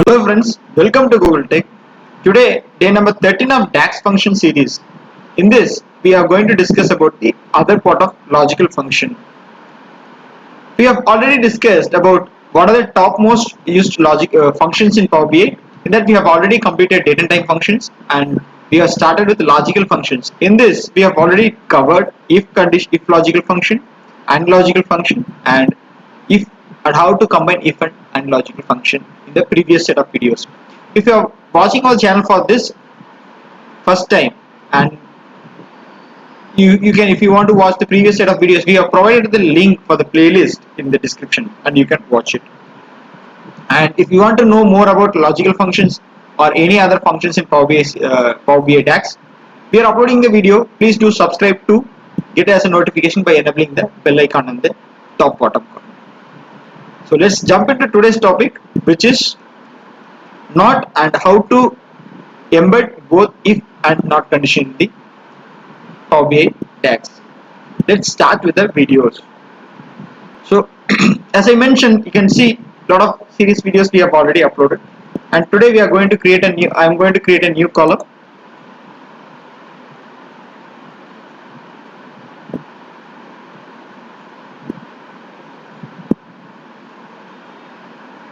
Hello friends, welcome to Gokul Tech. Today, day number 13 of DAX function series. In this, we are going to discuss about the other part of logical function. We have already discussed about what are the topmost used logic functions in Power BI. In that, we have already completed date and time functions, and we have started with logical functions. In this, we have already covered if logical function, and logical function, and if and how to combine if and logical function in the previous set of videos. If you are watching our channel for this first time, and you can, if you want to watch the previous set of videos, we have provided the link for the playlist in the description and you can watch it. And if you want to know more about logical functions or any other functions in Power BI DAX, we are uploading the video. Please do subscribe to get as a notification by enabling the bell icon on the top bottom corner. So let's jump into today's topic, which is not and how to embed both if and not condition in the Power BI DAX. Let's start with the videos. So as I mentioned, you can see a lot of series videos we have already uploaded, and today we are going to create a new, I am going to create a new column.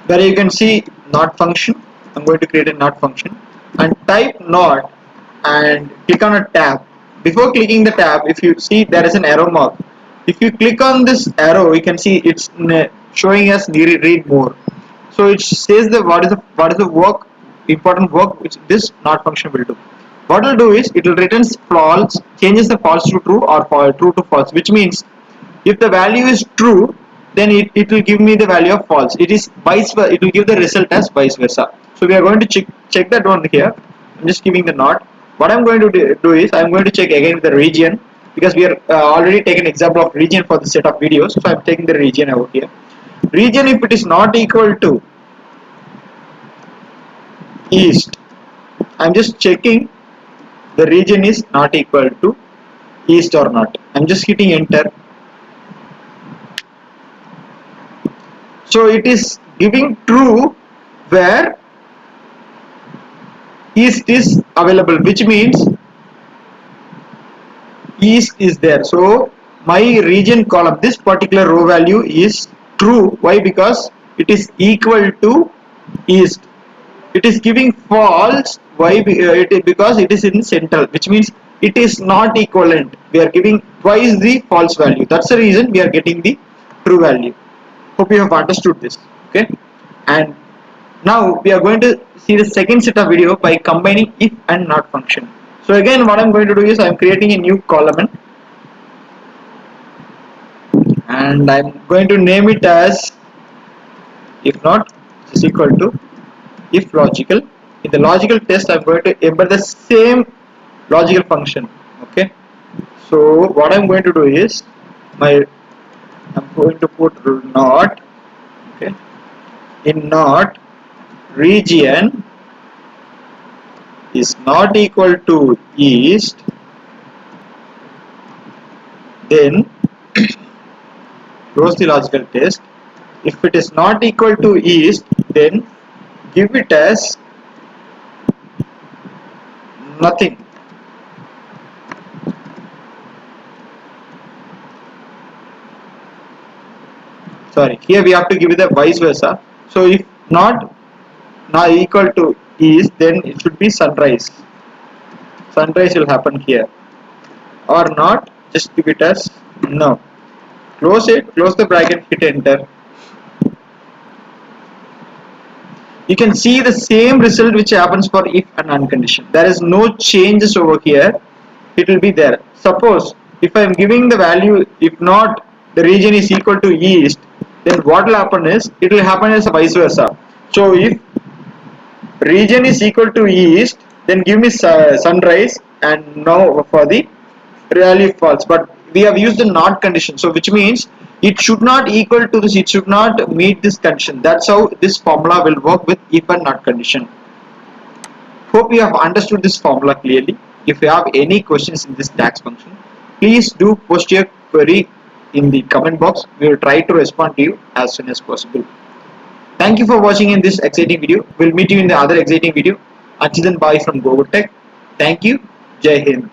Where you can see not function. I'm going to create a not function and type not and click on a tab. Before clicking the tab, if you see there is an arrow mark. If you click on this arrow, you can see it's showing us read more. So it says the what is the work, important work which this not function will do. What it will do is it will return false, changes the false to true or true to false, which means if the value is true, then it will give me the value of false. It is vice versa, it will give the result as vice versa. So we are going to check that one here. I'm just giving the not. What I'm going to do is I'm going to check again with the region, because we are already taken example of region for the set of videos. So I'm taking the region over here. Region, if it is not equal to east, I'm just checking the region is not equal to east or not. I'm just hitting enter. So it is giving true where east is available, which means east is there. So my region column, this particular row value is true. Why? Because it is equal to east. It is giving false. Why? Because it is in central, which means it is not equivalent. We are giving twice the false value. That's the reason we are getting the true value. Hope you have understood this. Okay, and now we are going to see the second set of video by combining if and not function. So again, what I'm going to do is I'm creating a new column and I'm going to name it as if not is equal to if logical. In the logical test, I'm going to embed the same logical function. Okay, so what I'm going to do is I'm going to put not. Okay, in not, region is not equal to east, then close the logical test. If it is not equal to east, then give it as nothing. Sorry, here we have to give it the vice versa. So if not equal to east, then it should be sunrise. Sunrise will happen here, or not, just give it as no. Close it, close the bracket, hit enter. You can see the same result which happens for if and uncondition. There is no changes over here. It will be there. Suppose if I am giving the value if not the region is equal to east, then what will happen is it will happen as vice versa. So if region is equal to east, then give me sunrise, and now for the value false. But we have used the not condition, so which means it should not equal to this, it should not meet this condition. That's how this formula will work with if and not condition. Hope you have understood this formula clearly. If you have any questions in this DAX function, please do post your query in the comment box. We will try to respond to you as soon as possible. Thank you for watching in this exciting video. We'll meet you in the other exciting video. Until then, bye from Gokul Tech. Thank you. Jai Hind.